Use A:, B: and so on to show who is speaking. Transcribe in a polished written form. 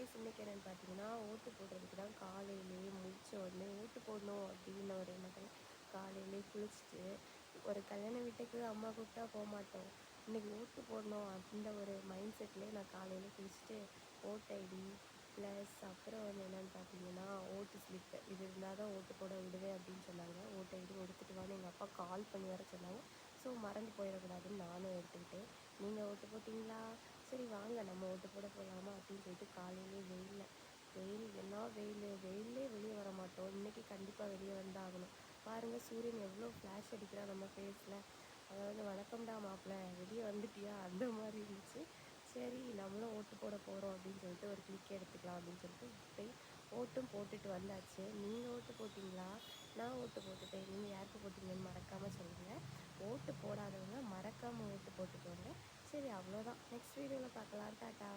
A: Guys இன்றைக்கி என்னென்னு பார்த்தீங்கன்னா, ஓட்டு போடுறதுக்கு தான் காலையிலேயே முழிச்ச உடனே ஓட்டு போடணும் அப்படின்னு ஒரு எண்ணத்தில் காலையிலேயே குளிச்சுட்டு, ஒரு கல்யாண வீட்டுக்கு அம்மா கூப்பிட்டா போகமாட்டோம். இன்றைக்கி ஓட்டு போடணும் அந்த ஒரு மைண்ட் செட்லேயே நான் காலையிலே குளிச்சுட்டு ஓட்டு ஐடி ப்ளஸ் அப்புறம் வந்து என்னென்னு பார்த்தீங்கன்னா, ஓட்டு ஸ்லிப்பு இது இருந்தால் தான் ஓட்டு போட விடுவேன் அப்படின்னு சொன்னாங்க. ஓட்டு ஐடி எடுத்துகிட்டு வான்னு எங்கள் அப்பா கால் பண்ணி வர சொன்னாங்க. ஸோ மறந்து போயிடக்கூடாதுன்னு நானும் எடுத்துக்கிட்டேன். நீங்கள் ஓட்டு போட்டிங்களா? சரி வாங்க நம்ம ஓட்டு போட போகலாமா அப்படின்னு சொல்லிட்டு காலையிலே வெயில் என்ன வெயிலே வெளியே வர மாட்டோம். இன்றைக்கி கண்டிப்பாக வெளியே வந்தாகணும். பாருங்கள் சூரியன் எவ்வளோ ஃப்ளாஷ் அடிக்கிறா நம்ம ஃபேஸில். அதாவது வணக்கம்டா மாப்பிள்ளை வெளியே வந்துட்டியா அந்த மாதிரி இருந்துச்சு. சரி நம்மளும் ஓட்டு போட போகிறோம் அப்படின்னு சொல்லிட்டு ஒரு கிளிக் எடுத்துக்கலாம் அப்படின்னு சொல்லிட்டு போய் ஓட்டும் போட்டுட்டு வந்தாச்சு. நீங்கள் ஓட்டு போட்டிங்களா? நான் ஓட்டு போட்டுட்டேன். நீங்கள் யாருக்கு போட்டிங்கன்னு மறக்காமல் சொல்லுங்கள். ஓட்டு போடாதவங்க மறக்காமல் ஓட்டு போட்டுக்கோங்க. சரி அவ்வளோதான். நெக்ஸ்ட் வீடியோவில் பார்க்கலாம். டாட்டா.